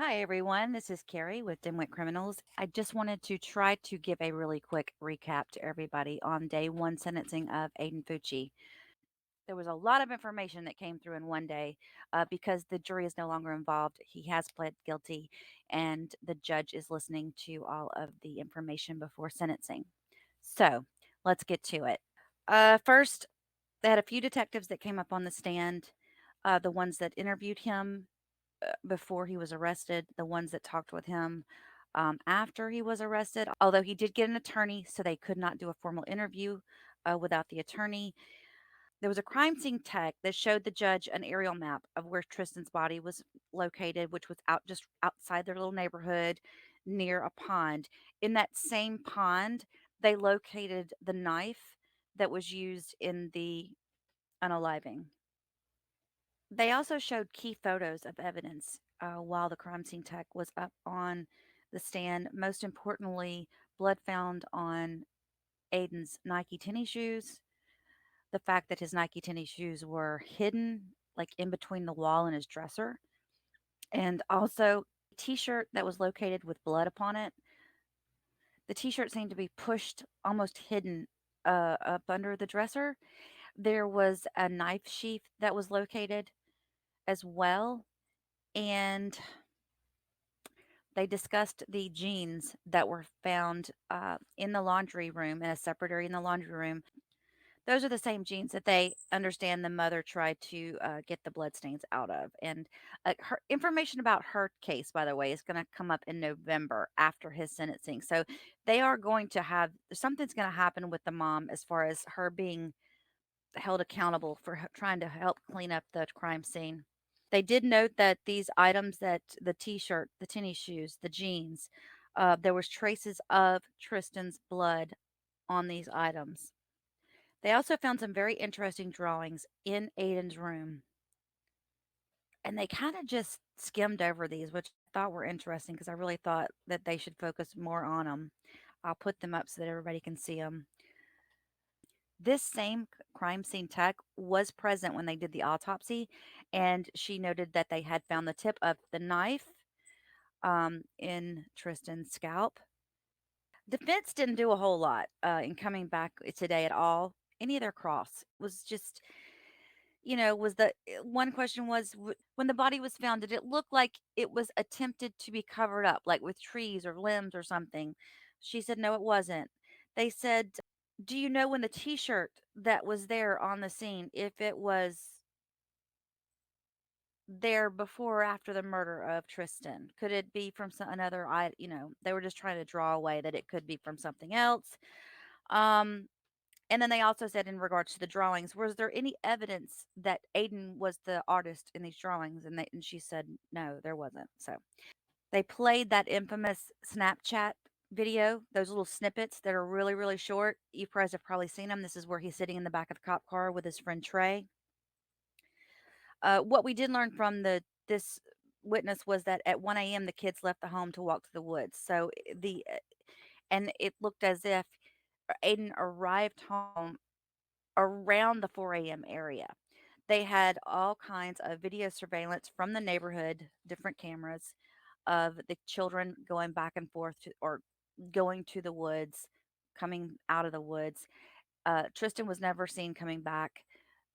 Hi, everyone. This is Carrie with Dimwit Criminals. I just wanted to try to give a really quick recap to everybody on day one sentencing of Aiden Fucci. There was a lot of information that came through in one day because the jury is no longer involved. He has pled guilty, and the judge is listening to all of the information before sentencing. So let's get to it. First, they had a few detectives that came up on the stand, the ones that interviewed him before he was arrested, the ones that talked with him after he was arrested, although he did get an attorney, so they could not do a formal interview without the attorney. There was a crime scene tech that showed the judge an aerial map of where Tristan's body was located, which was out just outside their little neighborhood near a pond. In that same pond, they located the knife that was used in the unaliving. They also showed key photos of evidence while the crime scene tech was up on the stand. Most importantly, blood found on Aiden's Nike tennis shoes, the fact that his Nike tennis shoes were hidden, like in between the wall and his dresser, and also a t shirt that was located with blood upon it. The t shirt seemed to be pushed, almost hidden up under the dresser. There was a knife sheath that was located as well. And they discussed the jeans that were found in the laundry room, in a separate area in the laundry room. Those are the same jeans that they understand the mother tried to get the bloodstains out of. And her information about her case, by the way, is going to come up in November after his sentencing. So they are going to have something's going to happen with the mom as far as her being held accountable for trying to help clean up the crime scene. They did note that these items, that the t-shirt, the tennis shoes, the jeans, there was traces of Tristan's blood on these items. They also found some very interesting drawings in Aiden's room, and they kind of just skimmed over these, which I thought were interesting because I really thought that they should focus more on them. I'll put them up so that everybody can see them. This same crime scene tech was present when they did the autopsy, and she noted that they had found the tip of the knife in Tristan's scalp. Defense didn't do a whole lot in coming back today at all. Any of their cross was just, was the one question was when the body was found, did it look like it was attempted to be covered up, like with trees or limbs or something? She said, no, it wasn't. They said, do you know when the t shirt that was there on the scene, if it was there before or after the murder of Tristan? Could it be from another? They were just trying to draw away that it could be from something else. Um, and then they also said, in regards to the drawings, was there any evidence that Aiden was the artist in these drawings? And she said, no, there wasn't. So they played that infamous Snapchat video, those little snippets that are really, really short. You guys have probably seen them. This is where he's sitting in the back of the cop car with his friend Trey. What we did learn from the this witness was that at 1 a.m. the kids left the home to walk to the woods. So and it looked as if Aiden arrived home around the 4 a.m. area. They had all kinds of video surveillance from the neighborhood, different cameras of the children going back and forth or going to the woods, coming out of the woods. Tristan was never seen coming back.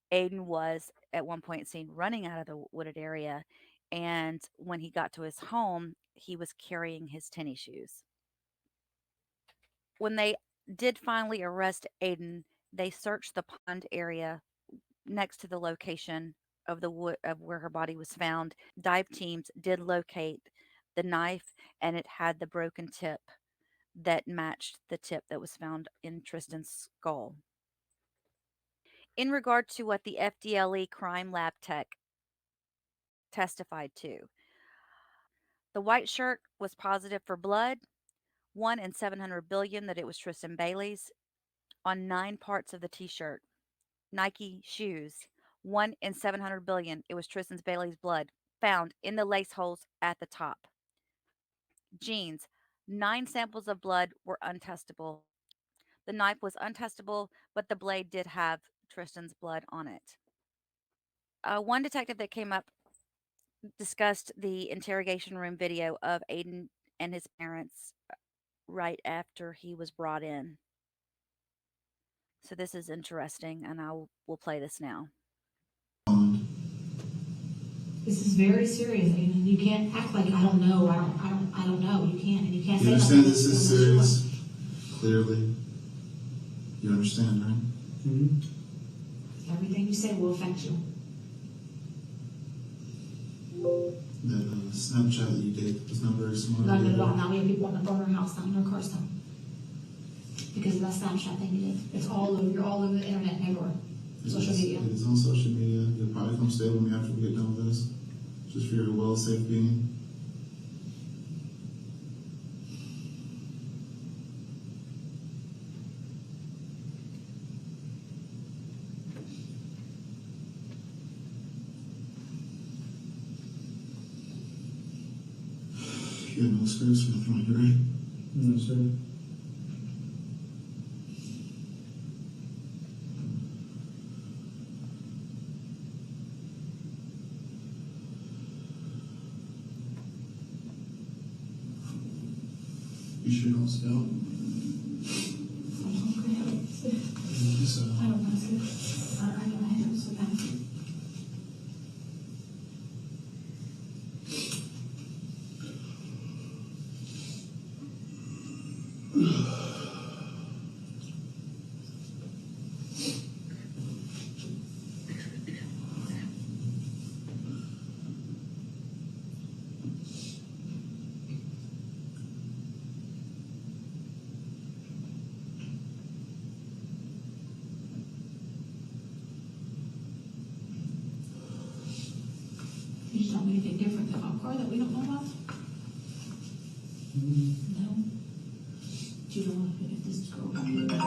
Aiden was at one point seen running out of the wooded area. And when he got to his home, he was carrying his tennis shoes. When they did finally arrest Aiden, they searched the pond area next to the location of the wood of where her body was found. Dive teams did locate the knife, and it had the broken tip that matched the tip that was found in Tristan's skull. In regard to what the FDLE crime lab tech testified to, the white shirt was positive for blood, 1 in 700 billion that it was Tristan Bailey's, on 9 parts of the t shirt. Nike shoes, 1 in 700 billion, it was Tristan's Bailey's blood found in the lace holes at the top. Jeans, 9 samples of blood were untestable. The knife was untestable, but the blade did have Tristan's blood on it. One detective that came up discussed the interrogation room video of Aiden and his parents right after he was brought in. So this is interesting, and will play this now. This is very serious, Aiden. You can't act like I don't know. I don't know. You can't, and you can't say You nothing. understand this is serious? Clearly. You understand, right? Mm-hmm. Everything you say will affect you. That Snapchat that you did was not very smart. Not at all. Now we have people on the phone in our house, not in our cars now. Because of that Snapchat thing you did. It's all over. You're all over the internet and everywhere. Social media. It is on social media. You'll probably come stay with me after we get done with this. Just for your well, safe being. You have no scripts or nothing like that, right? No, sir. You should all stay out. I don't want to. I don't have to sit down. You just don't know anything different than our car that we don't know about? No. Do you know if this girl got picked up?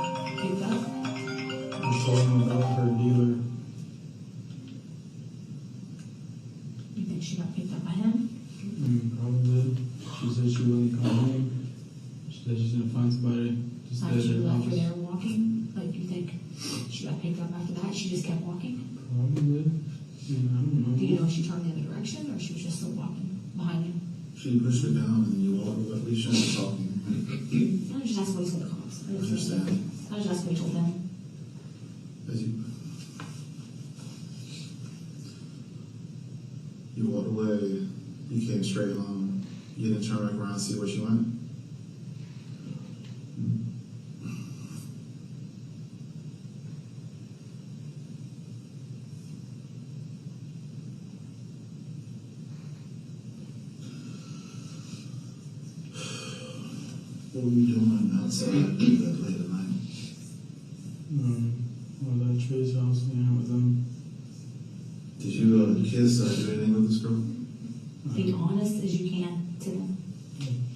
I told him about her dealer. You think she got picked up by him? Probably. She said she wouldn't come home. She said she's gonna find somebody to stay Like she at her left her office. there walking? Like you think she got picked up after that? She just kept walking? Probably. I don't know. Do you know if she turned the other direction or she was just still walking behind you? She pushed her down and then you walked away. We shouldn't be talking. I was just asking what he told the cops. I was just asking what he told them. As you walked away, you came straight home. You didn't turn back around and see where she went. What were you doing outside that late at night? Well, at Trey's house, hanging out with them. Did you kiss or do anything with this girl? Be honest as you can to them.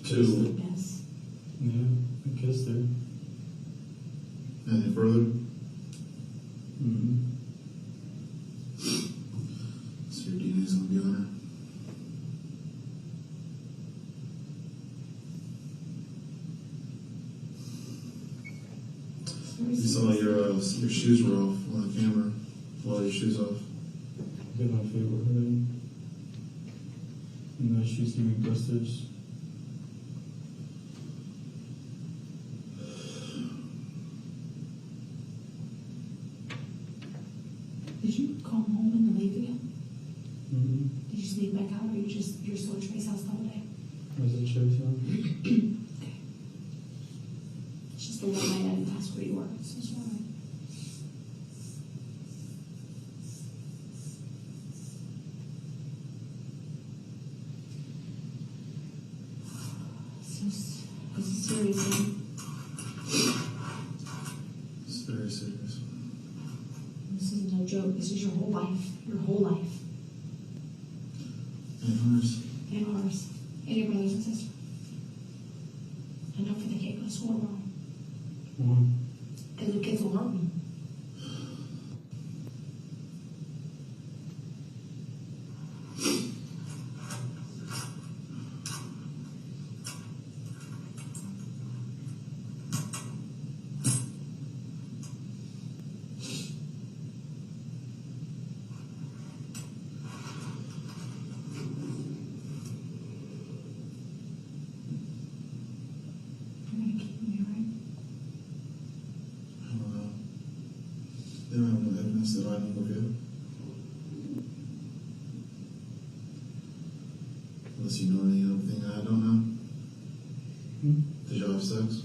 Two. Yes. Yeah, I kissed her. Anything further? So your DNA's gonna be on her. You saw your shoes were off on the camera. All your shoes off. Get my feet were hurting. And the shoes gave me blisters. Did you come home and leave again? Mm-hmm. Did you sneak back out or you're still at Trey's house the whole day? I was at Trey's house. Okay. It's just the one night I didn't ask where you were. So it's all right. This is serious, man. It's very serious. This is no joke. This is your whole life. Your whole life. And hers. And ours. And your brothers and sisters. And don't forget the kid goes to school tomorrow. Why? Because the kids will hurt me. sensitive item, okay? Unless you know any other thing I don't know. Did y'all have sex?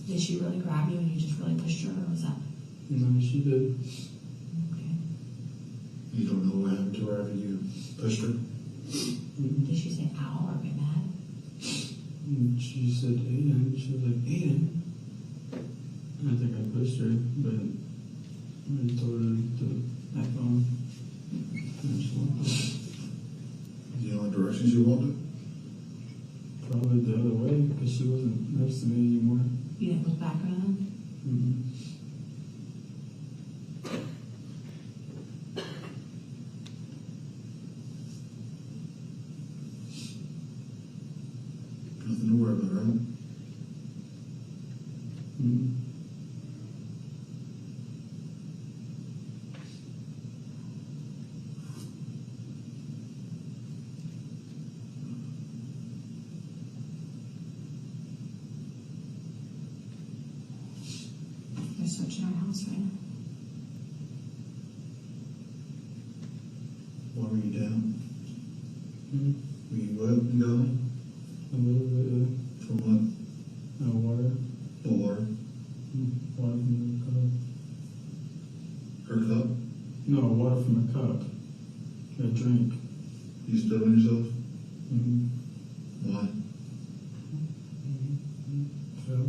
Did she really grab you and you just really pushed her, or was that? No, she did. Okay. You don't know what happened to her after you pushed her? Did she say ow or get mad? And she said Aiden. She was like, Aiden. And I think I pushed her, but I told her to act on. And she walked off. Do you know what direction she walked in? Probably the other way, because she wasn't next to me anymore. You didn't look back or nothing? Nothing to worry about, right? They're searching our house right now. Why were you down? Were you up and down? A little bit of For what? water. For water? Water from the cup. Her cup? No, water from a cup. A drink. You spit on yourself? Why? Fell.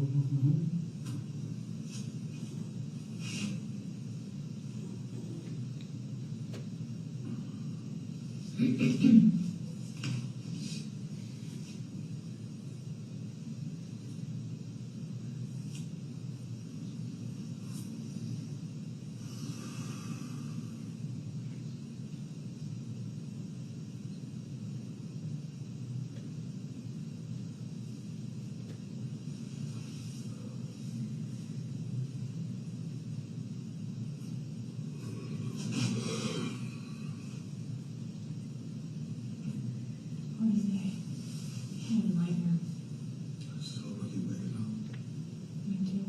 What is it? What a nightmare. I just hope I keep waking up. Me too.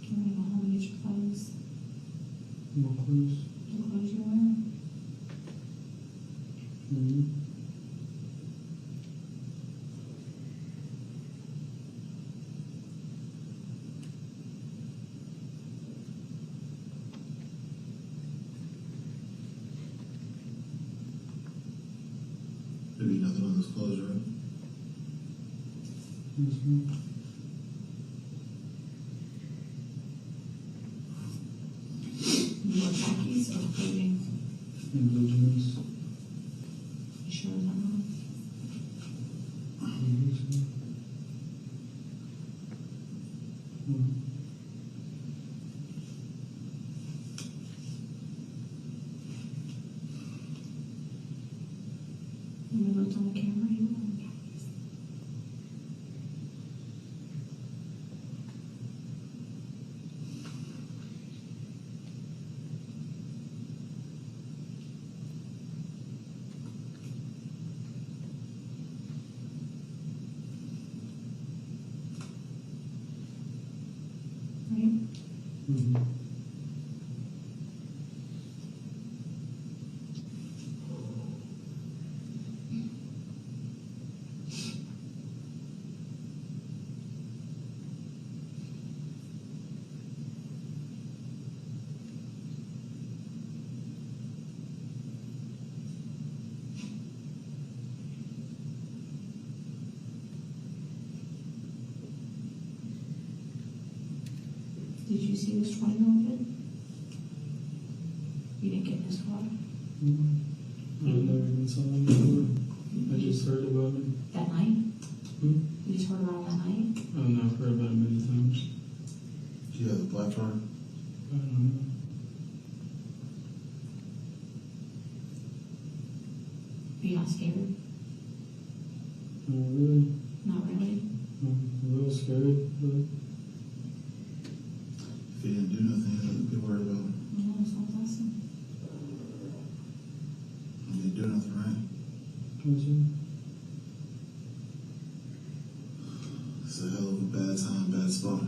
You want to go home and get your clothes? More clothes. The clothes you're wearing? There'd be nothing on those clothes, right? You wear khakis or clothing? And blue jeans. You sure is that wrong? When we looked on the camera, you were wearing khakis. Right? Did you see this 20-year-old kid? You didn't get in his car? I've never even saw him before. I just heard about him. That night? You just heard about him that night? Oh no, I've heard about him many times. Do you have the black card? I don't know. Are you not scared? Not really. Not really? I'm a little scared, but If you didn't do nothing, I'd be worried about it. No, it's not that. bad time, bad spot.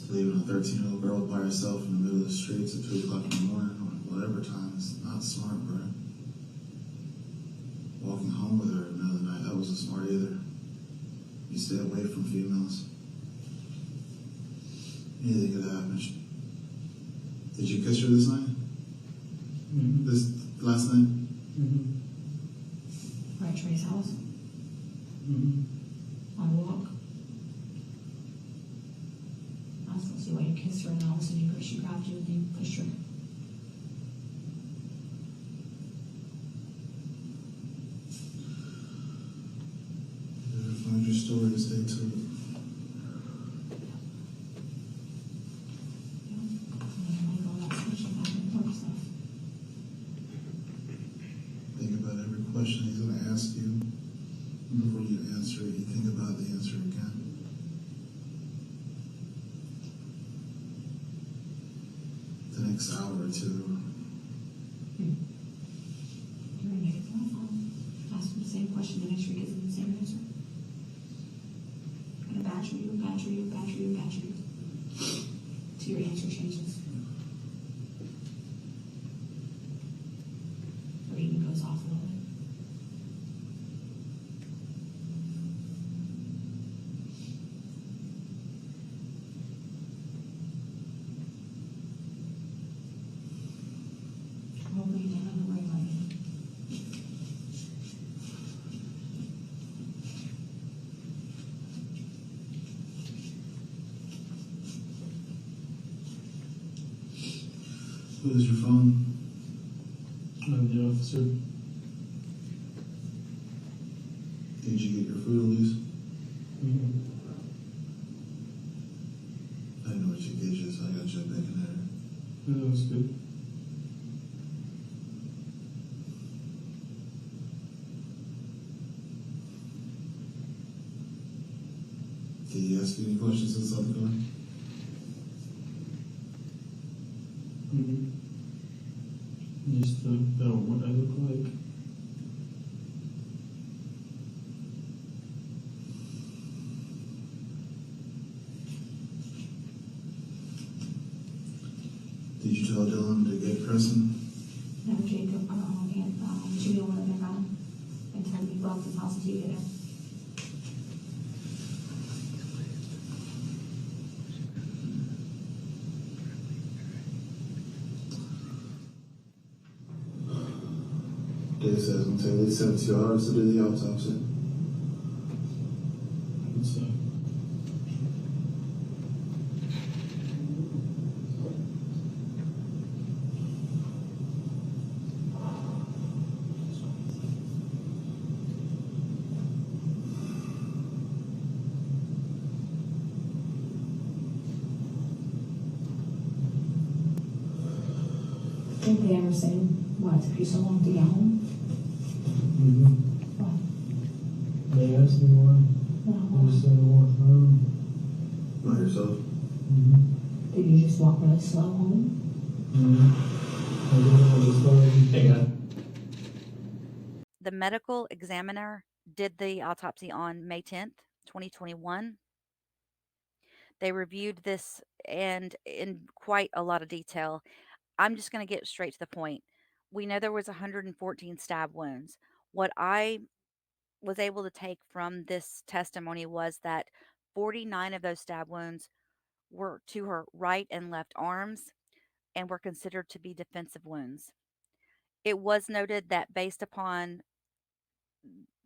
Leaving a 13-year-old girl by herself in the middle of the streets at 2 o'clock in the morning or whatever time is not smart, bro. Walking home with her in the middle of the night, that wasn't smart either. You stay away from females. Anything could happen. Did you kiss her this night? Mm-hmm. This last night? Mm-hmm. Right at Trey's house, Mm-hmm. on the walk. I was gonna see why you kissed her and then all of a sudden she grabbed you and you pushed her. Find your story and stay to it. Yeah. And then like all that switching back and forth stuff. Think about every question he's going to ask you. Before you answer it, you think about the answer again. The next hour or two. You're gonna make a phone call. Ask him the same question to make sure he gives him the same answer. I'm gonna badger you and badger you and badger you and badger you. Till your answer changes. Or even goes off a little bit. Hopefully you don't have to worry about it. Who is your phone? The officer. Did you get your food at least? Mm-hmm. I know what you get you, so I got you a bacon there. Yeah, that was good. Did he ask you any questions inside the car? Mm-hmm. Just about what I look like. Did you tell Dylan to get Preston? No, Jacob, and Jimmy will let him around until he left his house until you get him. Dave says it's going to take at least 72 hours to do the autopsy. So, Did they ever say why it took you so long to get home? mm-hmm. Why? They asked me why. No, I just said I walked home. By yourself? Mm-hmm. Did you just walk really slow home? Mm-hmm. I didn't know this story. Hey, guys. The medical examiner did the autopsy on May 10th, 2021. They reviewed this and in quite a lot of detail. I'm just going to get straight to the point. We know there was 114 stab wounds. What I was able to take from this testimony was that 49 of those stab wounds were to her right and left arms and were considered to be defensive wounds. It was noted that based upon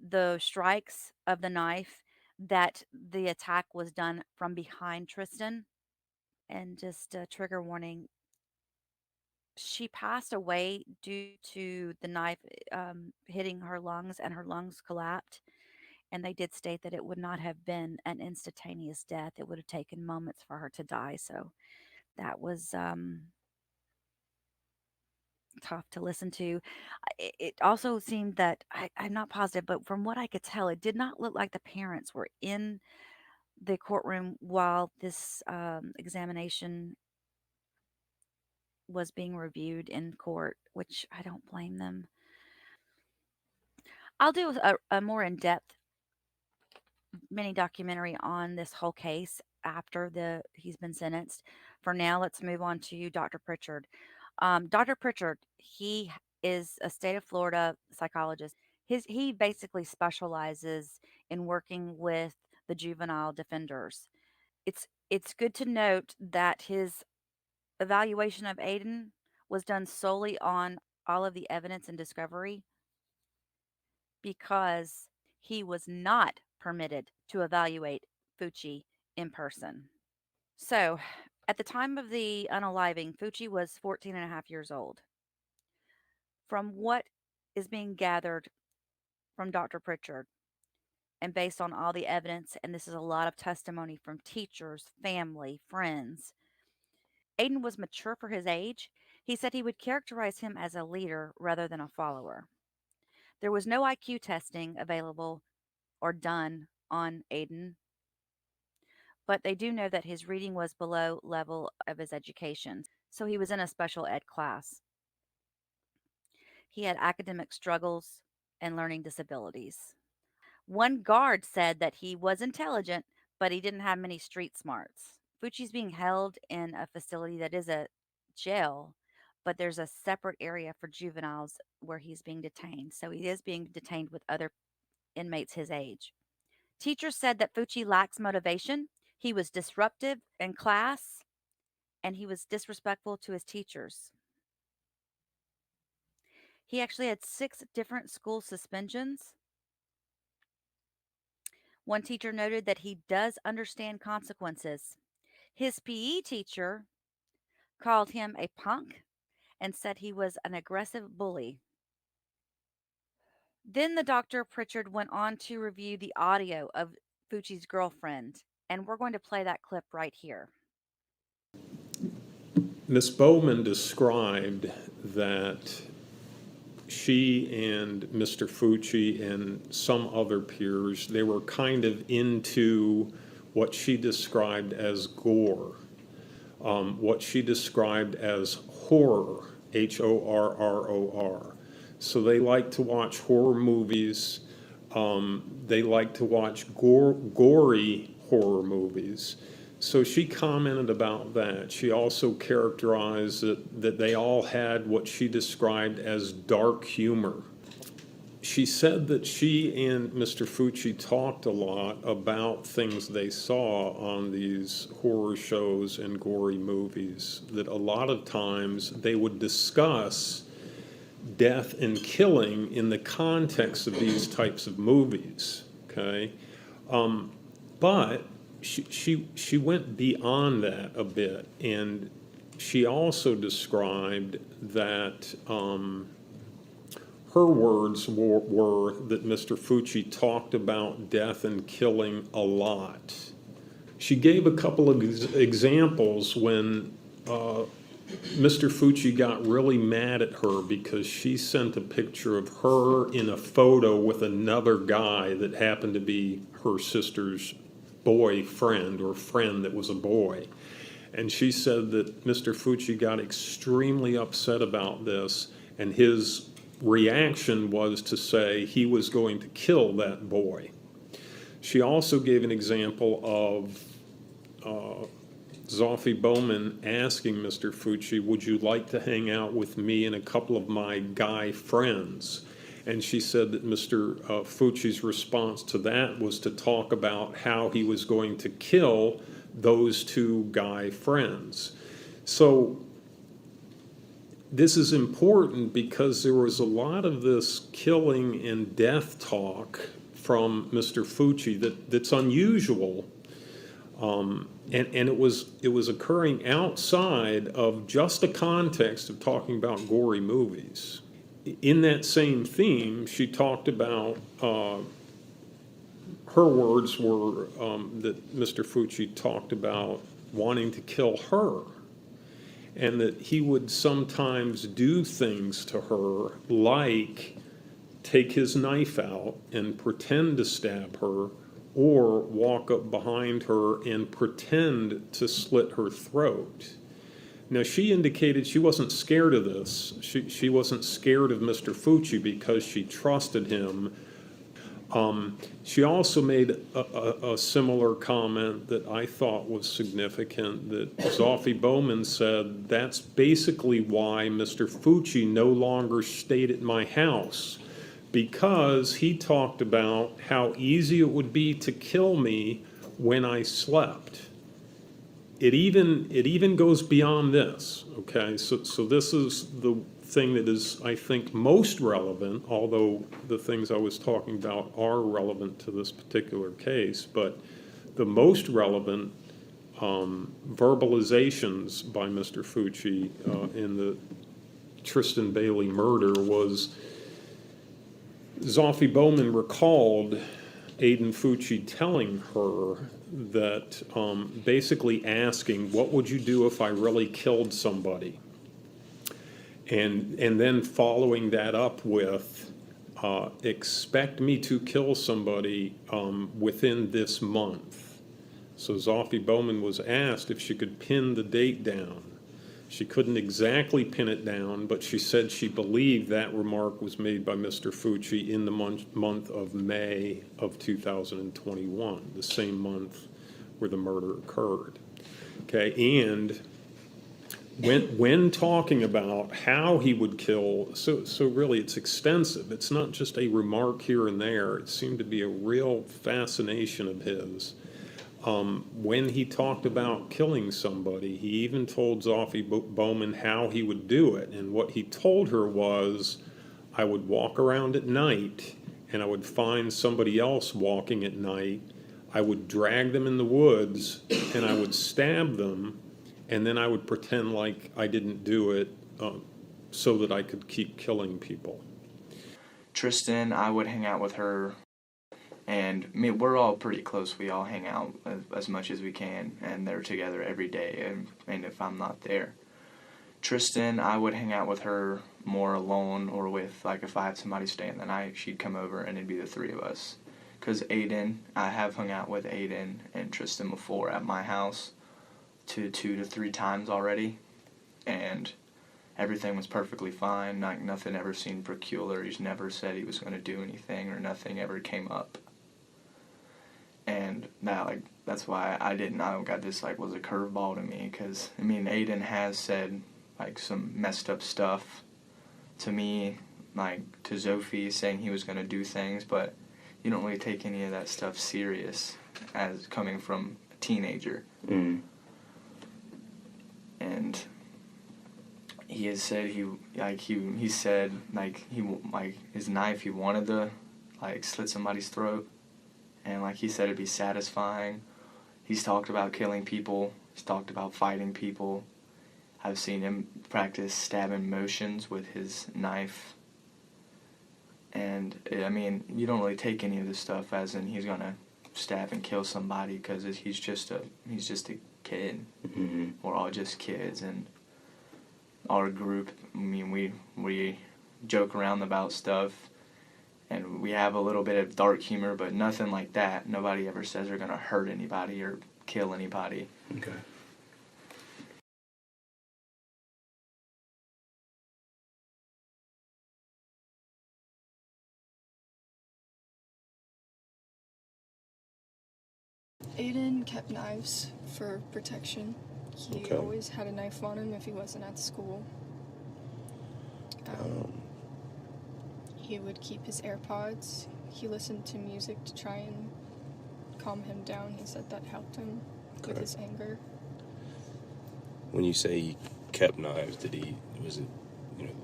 the strikes of the knife, that the attack was done from behind Tristan. And just a trigger warning, she passed away due to the knife hitting her lungs, and her lungs collapsed. And they did state that it would not have been an instantaneous death. It would have taken moments for her to die. So that was tough to listen to. It also seemed that I'm not positive, but from what I could tell, it did not look like the parents were in the courtroom while this examination was being reviewed in court, which I don't blame them. I'll do a more in-depth mini documentary on this whole case after he's been sentenced. For now, let's move on to Dr. Pritchard. Dr. Pritchard, he is a state of Florida psychologist. He basically specializes in working with the juvenile defenders. It's good to note that his evaluation of Aiden was done solely on all of the evidence and discovery because he was not permitted to evaluate Fucci in person. So, at the time of the unaliving, Fucci was 14 and a half years old. From what is being gathered from Dr. Pritchard, and based on all the evidence, and this is a lot of testimony from teachers, family, friends, Aiden was mature for his age. He said he would characterize him as a leader rather than a follower. There was no IQ testing available or done on Aiden, but they do know that his reading was below level of his education. So he was in a special ed class. He had academic struggles and learning disabilities. One guard said that he was intelligent, but he didn't have many street smarts. Fucci's being held in a facility that is a jail, but there's a separate area for juveniles where he's being detained. So he is being detained with other inmates his age. Teachers said that Fucci lacks motivation. He was disruptive in class and he was disrespectful to his teachers. He actually had 6 different school suspensions. One teacher noted that he does understand consequences. His PE teacher called him a punk and said he was an aggressive bully. Then the Dr. Pritchard went on to review the audio of Fucci's girlfriend, and we're going to play that clip right here. Miss Bowman described that she and Mr. Fucci and some other peers, they were kind of into what she described as gore, what she described as horror, Horror. So they like to watch horror movies. They like to watch gory horror movies. So she commented about that. She also characterized that they all had what she described as dark humor. She said that she and Mr. Fucci talked a lot about things they saw on these horror shows and gory movies, that a lot of times they would discuss death and killing in the context of these types of movies, okay? But she went beyond that a bit, and she also described that her words were that Mr. Fucci talked about death and killing a lot. She gave a couple of examples when Mr. Fucci got really mad at her because she sent a picture of her in a photo with another guy that happened to be her sister's boyfriend or friend that was a boy. And she said that Mr. Fucci got extremely upset about this, and his reaction was to say he was going to kill that boy. She also gave an example of Zophie Bowman asking Mr. Fucci, would you like to hang out with me and a couple of my guy friends? And she said that Mr. Fucci's response to that was to talk about how he was going to kill those 2 guy friends. So this is important because there was a lot of this killing and death talk from Mr. Fucci that's unusual. And it was occurring outside of just the context of talking about gory movies. In that same theme, she talked about, her words were that Mr. Fucci talked about wanting to kill her, and that he would sometimes do things to her like take his knife out and pretend to stab her, or walk up behind her and pretend to slit her throat. Now, she indicated she wasn't scared of this. She wasn't scared of Mr. Fucci because she trusted him, She also made a similar comment that I thought was significant, that Zoffie Bowman said, that's basically why Mr. Fucci no longer stayed at my house, because he talked about how easy it would be to kill me when I slept. It even goes beyond this, okay? So this is the thing that is, I think, most relevant, although the things I was talking about are relevant to this particular case, but the most relevant verbalizations by Mr. Fucci in the Tristan Bailey murder was Zoffie Bowman recalled Aiden Fucci telling her that, basically asking, what would you do if I really killed somebody? And then following that up with, expect me to kill somebody within this month. So Zoffie Bowman was asked if she could pin the date down. She couldn't exactly pin it down, but she said she believed that remark was made by Mr. Fucci in the month of May of 2021, the same month where the murder occurred. Okay, and when talking about how he would kill, so really it's extensive. It's not just a remark here and there. It seemed to be a real fascination of his. When he talked about killing somebody, he even told Zoffie Bowman how he would do it. And what he told her was, I would walk around at night and I would find somebody else walking at night. I would drag them in the woods and I would stab them, and then I would pretend like I didn't do it so that I could keep killing people. Tristan, I would hang out with her, and I mean, we're all pretty close. We all hang out as much as we can, and they're together every day, and if I'm not there. Tristan, I would hang out with her more alone, or with, like, if I had somebody staying the night, she'd come over and it'd be the three of us. Because Aiden, I have hung out with Aiden and Tristan before at my house, two to three times already, and everything was perfectly fine. Like, nothing ever seemed peculiar. He's never said he was going to do anything, or nothing ever came up. And that, like, that's why I got this, like, was a curveball to me, because, I mean, Aiden has said, like, some messed up stuff to me, like, to Zophie, saying he was going to do things, but you don't really take any of that stuff serious as coming from a teenager. Mm. And he has said he said his knife, he wanted to, like, slit somebody's throat, and, like, he said it'd be satisfying. He's talked about killing people. He's talked about fighting people. I've seen him practice stabbing motions with his knife. And, I mean, you don't really take any of this stuff as in he's gonna stab and kill somebody, because he's just a kid. Mm-hmm. We're all just kids, and our group, I mean, we joke around about stuff, and we have a little bit of dark humor, but nothing like that. Nobody ever says they're gonna hurt anybody or kill anybody. Okay. Aiden kept knives for protection. He Okay. always had a knife on him if he wasn't at school. He would keep his AirPods. He listened to music to try and calm him down. He said that helped him with Okay. his anger. When you say he kept knives, was it,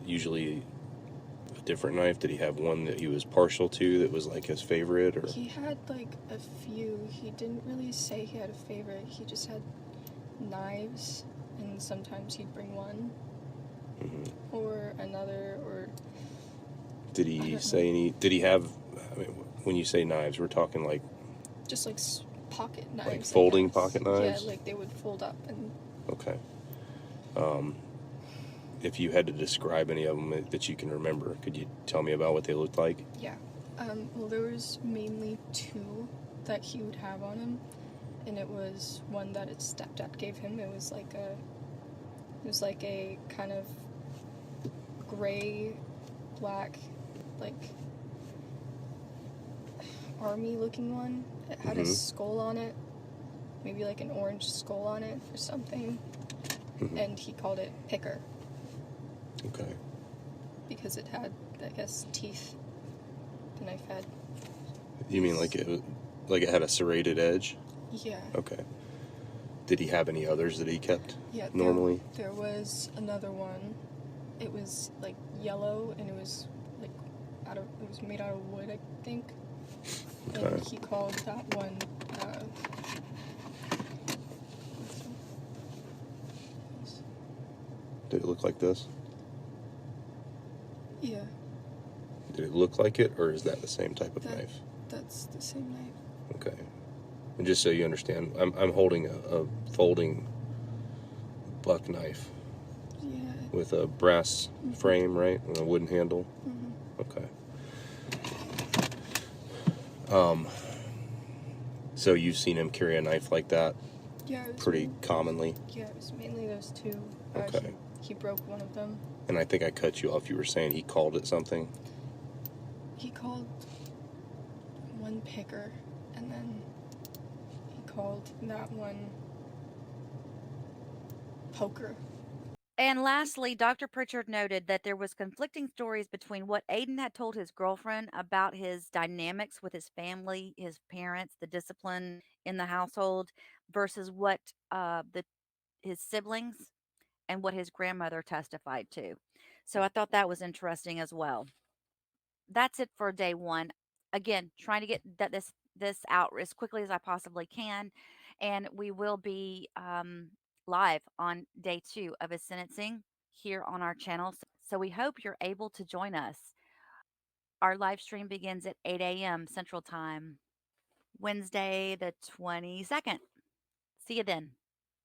usually a different knife? Did he have one that he was partial to that was, like, his favorite, or? He had, like, a few. He didn't really say he had a favorite. He just had knives, and sometimes he'd bring one Mhm. or another, or Did I he don't say any, did he have, I mean, when you say knives, we're talking like just like pocket knives. I folding guess. pocket knives? Yeah, like they would fold up and okay. If you had to describe any of them that you can remember, could you tell me about what they looked like? yeah. Well, there was mainly two that he would have on him, and it was one that his stepdad gave him. It was like a kind of gray, black, like army looking one. It had a Mhm. skull on it, maybe like an orange skull on it or something. Mhm. And he called it Picker Okay. because it had, I guess, teeth. The knife had. You mean like it had a serrated edge? Yeah. Okay. Did he have any others that he kept Yeah. normally? There was another one. It was like yellow and it was like it was made out of wood, I think. And Okay. he called that one. Did it look like this? Yeah. Did it look like it, or is that the same type of That- knife? That's the same knife. Okay. And just so you understand, I'm holding a folding buck knife Yeah. with a brass frame, right, and a wooden handle. Mm-hmm. Okay. So you've seen him carry a knife like that Yeah. It was pretty commonly, Yeah, it was mainly those two. Okay. He broke one of them. and I think I cut you off. You were saying he called it something. He called one Picker, and then he called that one Poker. And lastly, Dr. Pritchard noted that there was conflicting stories between what Aiden had told his girlfriend about his dynamics with his family, his parents, the discipline in the household, versus what his siblings and what his grandmother testified to. So I thought that was interesting as well. That's it for day one. Again, trying to get this out as quickly as I possibly can, and we will be live on day two of his sentencing here on our channel. So we hope you're able to join us. Our live stream begins at 8 a.m. Central Time, Wednesday the 22nd. See you then.